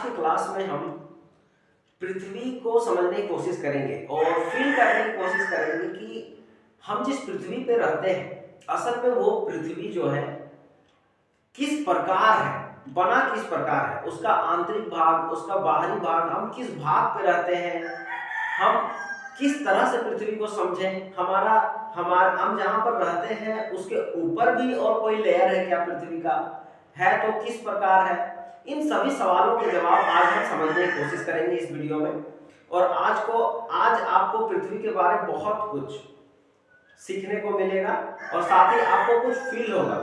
की क्लास में हम पृथ्वी को समझने की कोशिश करेंगे और फील करने की कोशिश करेंगे कि हम जिस पृथ्वी पे रहते हैं असल में वो पृथ्वी जो है किस प्रकार है, बना किस प्रकार है, उसका आंतरिक भाग, उसका बाहरी भाग, हम किस भाग पे रहते हैं, हम किस तरह से पृथ्वी को समझें, हम जहाँ पर रहते हैं उसके ऊपर भी और कोई लेयर है क्या पृथ्वी का, है तो किस प्रकार है। इन सभी सवालों के जवाब आज हम समझने की कोशिश करेंगे इस वीडियो में। और आज आपको पृथ्वी के बारे में बहुत कुछ सीखने को मिलेगा और साथ ही आपको कुछ फील होगा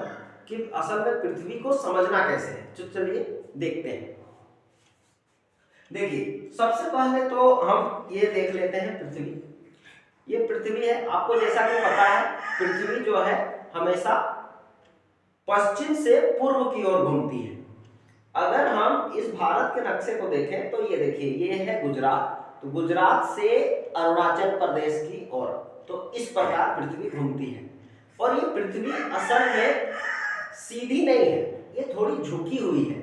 कि असल में पृथ्वी को समझना कैसे है। तो चलिए देखते हैं। देखिए सबसे पहले तो हम ये देख लेते हैं पृथ्वी। ये पृथ्वी है, आपको जैसा कि पता है पृथ्वी जो है हमेशा पश्चिम से पूर्व की ओर घूमती है। अगर हम इस भारत के नक्शे को देखें तो ये देखिए, ये है गुजरात, तो गुजरात से अरुणाचल प्रदेश की ओर, तो इस प्रकार पृथ्वी घूमती है। और ये पृथ्वी असल में सीधी नहीं है, ये थोड़ी झुकी हुई है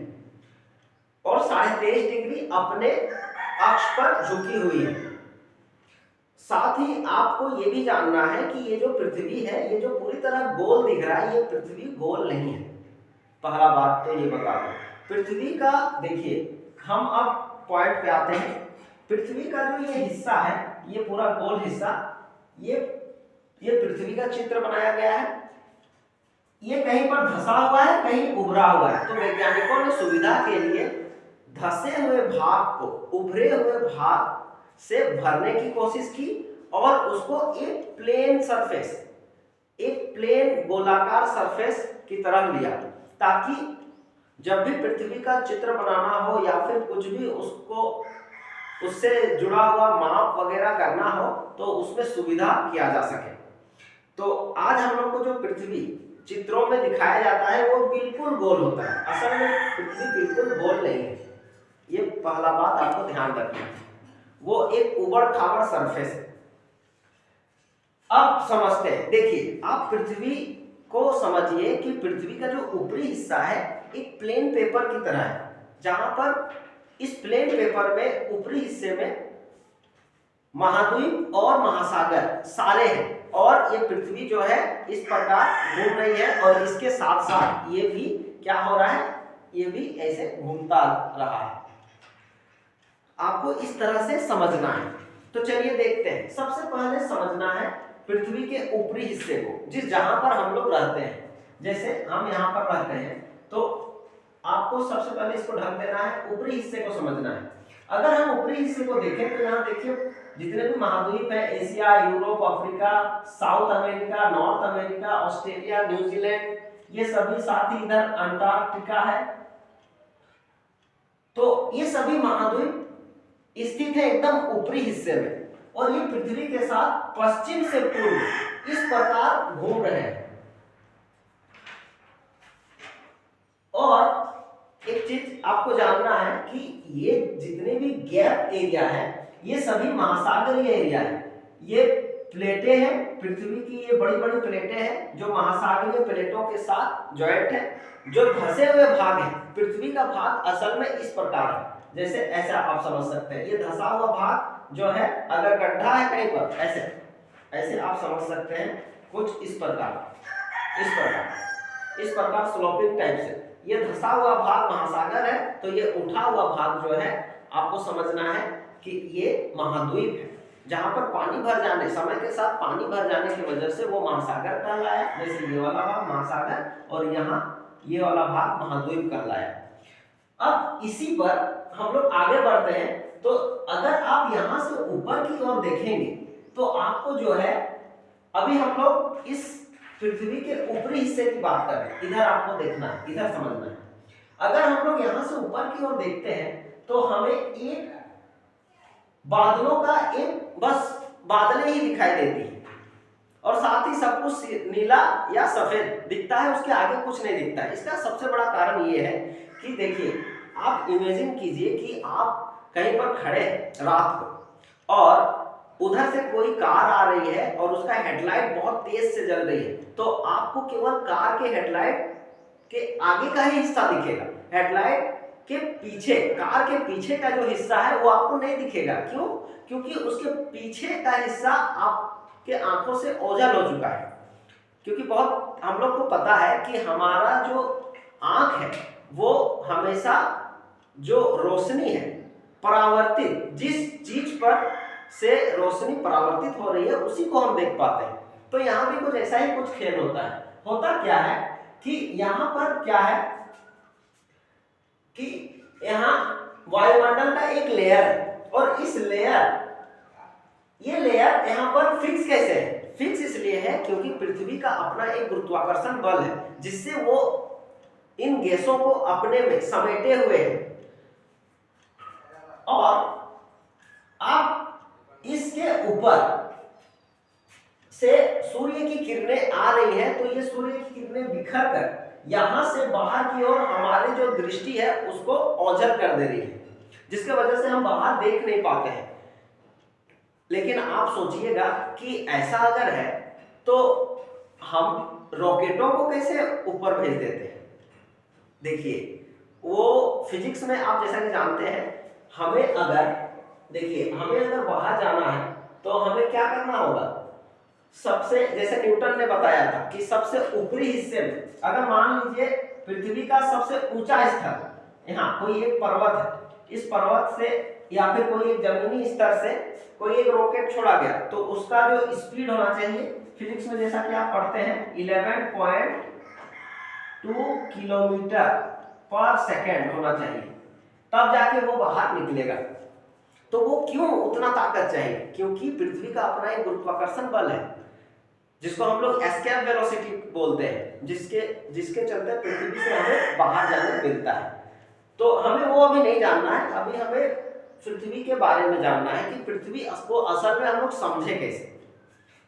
और 23.5 डिग्री अपने अक्ष पर झुकी हुई है। साथ ही आपको ये भी जानना है कि ये जो पृथ्वी है, ये जो पूरी तरह गोल दिख रहा है, ये पृथ्वी गोल नहीं है। पहला बात तो ये बता दो पृथ्वी का। देखिए हम अब पॉइंट पे आते हैं। पृथ्वी का जो ये हिस्सा है, ये पूरा गोल हिस्सा, ये पृथ्वी का चित्र बनाया गया है। ये कहीं पर धंसा हुआ है, कहीं उभरा हुआ है। तो वैज्ञानिकों ने सुविधा के लिए धंसे हुए भाग को उभरे हुए भाग से भरने की कोशिश की और उसको एक प्लेन सरफेस, एक प्लेन गोलाकार सरफेस की तरह लिया, ताकि जब भी पृथ्वी का चित्र बनाना हो या फिर कुछ भी उससे जुड़ा हुआ माप वगैरह करना हो तो उसमें सुविधा किया जा सके। तो आज हम लोग को जो पृथ्वी चित्रों में दिखाया जाता है वो बिल्कुल गोल होता है। असल में पृथ्वी बिल्कुल गोल नहीं है, ये पहला बात आपको ध्यान रखना है। वो एक उबड़ खाबड़ सरफेस है। अब समझते हैं। देखिए आप पृथ्वी को समझिए कि पृथ्वी का जो ऊपरी हिस्सा है एक प्लेन पेपर की तरह है, जहां पर इस प्लेन पेपर में ऊपरी हिस्से में महाद्वीप और महासागर सारे हैं और ये पृथ्वी जो है इस प्रकार घूम रही है और इसके साथ साथ ये भी क्या हो रहा है, ये भी ऐसे घूमता रहा है। आपको इस तरह से समझना है। तो चलिए देखते हैं। सबसे पहले समझना है पृथ्वी के ऊपरी हिस्से को, जहां पर हम लोग रहते हैं। जैसे हम यहाँ पर रहते हैं तो आपको सबसे पहले इसको ढक देना है, ऊपरी हिस्से को समझना है। अगर हम ऊपरी हिस्से को देखें तो यहाँ देखिए जितने भी महाद्वीप है, Asia, Europe, Africa, south America, north America, Australia, New Zealand, ये सभी, साथ ही इधर अंटार्कटिका है। तो ये सभी महाद्वीप स्थित है एकदम ऊपरी हिस्से में और ये पृथ्वी के साथ पश्चिम से पूर्व इस प्रकार घूम रहे हैं। और एक चीज आपको जानना है कि ये जितने भी गैप एरिया है ये सभी महासागरीय एरिया है। ये प्लेटें हैं पृथ्वी की, ये बड़ी बड़ी प्लेटें हैं जो महासागरीय प्लेटों के साथ जॉइंट है। जो धंसे हुए भाग है पृथ्वी का भाग असल में इस प्रकार है, जैसे ऐसा आप समझ सकते हैं। ये धंसा हुआ भाग जो है, अगर गड्ढा है कहीं पर, ऐसे आप समझ सकते हैं कुछ इस प्रकार स्लोपिंग टाइप से। ये धंसा हुआ भाग महासागर है, तो ये उठा हुआ भाग जो है आपको समझना है कि ये महाद्वीप है, जहां पर पानी भर जाने, समय के साथ पानी भर जाने की वजह से वो महासागर कहलाया। जैसे ये वाला भाग महासागर और यहाँ ये वाला भाग महाद्वीप कहलाया। अब इसी पर हम लोग आगे बढ़ते हैं। तो अगर आप यहां से ऊपर की ओर देखेंगे तो आपको जो है, अभी हम लोग इस पृथ्वी के ऊपरी हिस्से की बात कर रहे हैं, इधर आपको देखना है, इधर समझना है। अगर हम लोग यहां से ऊपर की ओर देखते हैं तो हमें एक बादलों का एक बस बादलें ही दिखाई देती है और साथ ही सब कुछ नीला या सफेद दिखता है, उसके आगे कुछ नहीं दिखता है। इसका सबसे बड़ा कारण ये है कि देखिए आप इमेजिन कीजिए कि आप कहीं पर खड़े हैं रात को और उधर से कोई कार आ रही है और उसका हेडलाइट बहुत तेज से जल रही है, तो आपको केवल कार के हेडलाइट के आगे का ही हिस्सा दिखेगा। हेडलाइट के पीछे, कार के पीछे का जो हिस्सा है वो आपको नहीं दिखेगा। क्यों? क्योंकि उसके पीछे का हिस्सा आपके आंखों से ओझल हो चुका है। क्योंकि बहुत हम लोग को पता है कि हमारा जो आंख है वो हमेशा जो रोशनी है परावर्तित, जिस चीज पर से रोशनी परावर्तित हो रही है उसी को हम देख पाते हैं। तो यहाँ भी कुछ ऐसा ही कुछ खेल होता है। होता क्या है कि यहाँ पर क्या है कि यहाँ वायुमंडल का एक लेयर है और इस ये लेयर यहाँ पर फिक्स कैसे है? फिक्स इसलिए है क्योंकि पृथ्वी का अपना एक गुरुत्वाकर्षण बल है जिससे वो इन गैसों को अपने में समेटे हुए है। और अब इसके ऊपर से सूर्य की किरणें आ रही हैं, तो ये सूर्य की किरणें बिखर कर यहां से बाहर की ओर हमारी जो दृष्टि है उसको ओझल कर दे रही है, जिसके वजह से हम बाहर देख नहीं पाते हैं। लेकिन आप सोचिएगा कि ऐसा अगर है तो हम रॉकेटों को कैसे ऊपर भेज देते हैं। देखिए वो फिजिक्स में आप जैसा कि जानते हैं, हमें अगर बाहर जाना है तो हमें क्या करना होगा? सबसे, जैसे न्यूटन ने बताया था कि सबसे ऊपरी हिस्से में, अगर मान लीजिए पृथ्वी का सबसे ऊंचा स्थल यहाँ कोई एक पर्वत है, इस पर्वत से या फिर कोई एक जमीनी स्तर से कोई एक रॉकेट छोड़ा गया तो उसका जो स्पीड होना चाहिए, फिजिक्स में जैसा कि आप पढ़ते हैं 11.2 किलोमीटर पर सेकेंड होना चाहिए, तब जाके वो बाहर निकलेगा। तो वो क्यों उतना ताकत चाहिए? क्योंकि पृथ्वी का अपना एक गुरुत्वाकर्षण बल है जिसको हम लोग एस्केप वेलोसिटी बोलते हैं, जिसके चलते पृथ्वी से हमें बाहर जाने मिलता है। तो हमें वो अभी नहीं जानना है, अभी हमें पृथ्वी के बारे में जानना है कि पृथ्वी को असल में हम लोग समझे कैसे,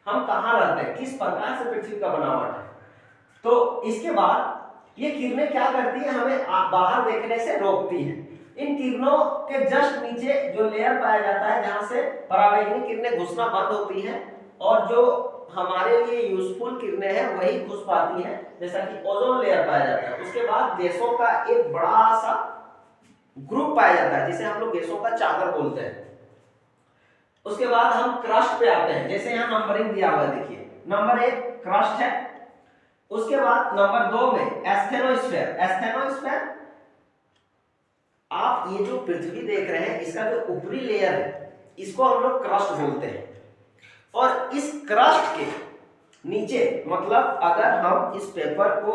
हम कहाँ रहते हैं, किस प्रकार से पृथ्वी का बनावट है। तो इसके बाद ये किरणें क्या करती है, हमें बाहर देखने से रोकती है। इन किरणों के जस्ट नीचे जो लेयर पाया जाता है जहां से परावैंगनी किरणें घुसना बंद होती हैं और जो हमारे लिए यूजफुल किरणें हैं वही घुस पाती हैं, जैसा कि ओजोन लेयर पाया जाता है। उसके बाद गैसों का एक बड़ा सा ग्रुप पाया जाता है जिसे हम लोग गैसों का चादर बोलते हैं। उसके बाद हम क्रस्ट पे आते हैं, जैसे यहाँ नंबरिंग दिया हुआ है, देखिए नंबर 1 क्रस्ट है। उसके बाद नंबर 2 में एस्थेनोस्फेयर। आप ये जो पृथ्वी देख रहे हैं इसका जो ऊपरी लेयर है इसको हम लोग क्रस्ट बोलते हैं। और इस क्रस्ट के नीचे, मतलब अगर हम इस पेपर को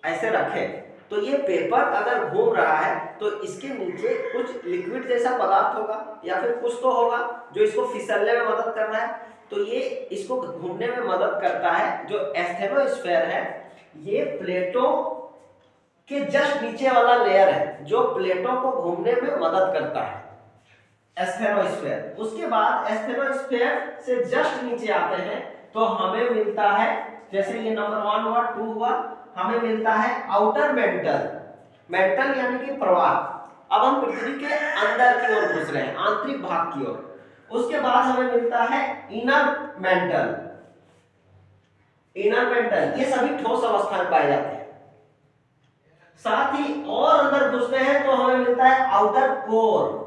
ऐसे रखें तो ये पेपर अगर घूम रहा है तो इसके नीचे कुछ लिक्विड जैसा पदार्थ होगा या फिर कुछ तो होगा जो इसको फिसलने में मदद कर रहा है। तो ये इसको घूमने में मदद करता है। जो एस्थेनोस्फेयर है ये प्लेटों के जस्ट नीचे वाला लेयर है जो प्लेटों को घूमने में मदद करता है, एस्थेनोस्फेयर। उसके बाद एस्थेनोस्फेयर से जस्ट नीचे आते हैं तो हमें मिलता है, जैसे ये नंबर 1 हुआ, 2 हुआ, हमें मिलता है आउटर मेंटल यानी कि प्रवाह। अब हम पृथ्वी के अंदर की ओर घुस रहे हैं, आंतरिक भाग की ओर। उसके बाद हमें मिलता है इनर मेंटल। ये सभी ठोस अवस्था में पाए जाते हैं। साथ ही और अंदर घुसते हैं तो हमें मिलता है आउटर कोर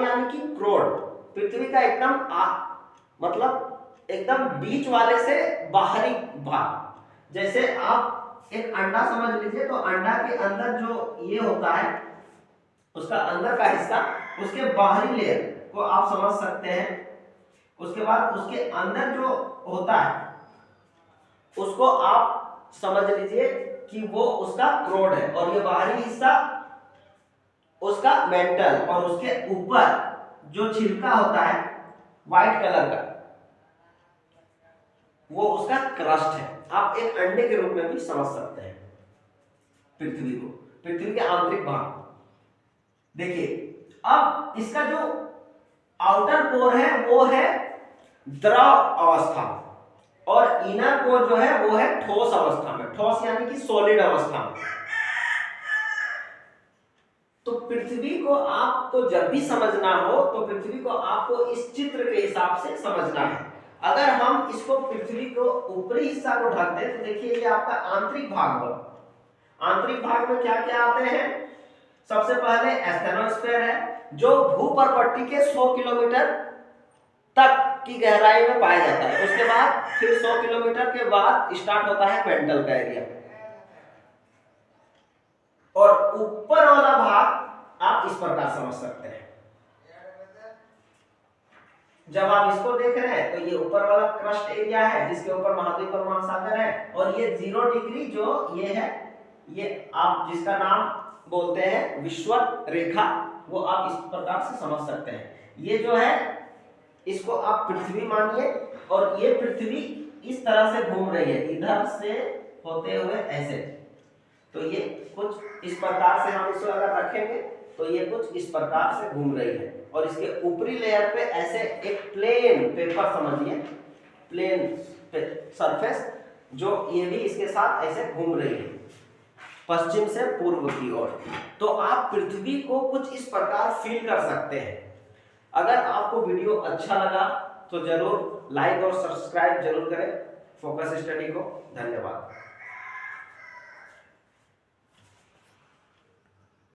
यानी कि क्रोड। पृथ्वी का एकदम मतलब एकदम बीच वाले से बाहरी भाग। जैसे आप एक अंडा समझ लीजिए, तो अंडा के अंदर जो ये होता है उसका अंदर का हिस्सा, उसके बाहरी लेयर को आप समझ सकते हैं। उसके बाद उसके अंदर जो होता है उसको आप समझ लीजिए कि वो उसका क्रोड है, और ये बाहरी हिस्सा उसका मेंटल, और उसके ऊपर जो छिलका होता है व्हाइट कलर का वो उसका क्रस्ट है। आप एक अंडे के रूप में भी समझ सकते हैं पृथ्वी को, पृथ्वी के आंतरिक भाग। देखिए अब इसका जो आउटर कोर है वो है द्रव अवस्था, और इनर कोर जो है वो है ठोस अवस्था में, ठोस यानी कि सॉलिड अवस्था में। तो पृथ्वी को आपको जब भी समझना हो तो पृथ्वी को आपको इस चित्र के हिसाब से समझना है। अगर हम इसको पृथ्वी को ऊपरी हिस्सा को ढक दें तो देखिए ये आपका आंतरिक भाग होगा। आंतरिक भाग में क्या क्या आते हैं? सबसे पहले एस्थेनोस्फेयर है जो भूपर्पट्टी के 100 किलोमीटर तक की गहराई में पाया जाता है। उसके बाद फिर 100 किलोमीटर के बाद स्टार्ट होता है मेंटल का एरिया, और ऊपर वाला भाग आप इस प्रकार समझ सकते हैं। जब आप इसको देख रहे हैं तो ये ऊपर वाला क्रस्ट एरिया है जिसके ऊपर महाद्वीप और महासागर है, और ये 0 डिग्री जो ये है, ये आप जिसका नाम बोलते हैं विषुवत रेखा, वो आप इस प्रकार से समझ सकते हैं। ये जो है इसको आप पृथ्वी मानिए, और ये पृथ्वी इस तरह से घूम रही है, इधर से होते हुए ऐसे। तो ये कुछ इस प्रकार से हम इसको अगर रखेंगे तो ये कुछ इस प्रकार से घूम रही है, और इसके ऊपरी लेयर पे ऐसे एक प्लेन पेपर समझिए, प्लेन सरफेस, जो ये भी इसके साथ ऐसे घूम रही है पश्चिम से पूर्व की ओर। तो आप पृथ्वी को कुछ इस प्रकार फील कर सकते हैं। अगर आपको वीडियो अच्छा लगा तो जरूर लाइक और सब्सक्राइब जरूर करें फोकस स्टडी को। धन्यवाद।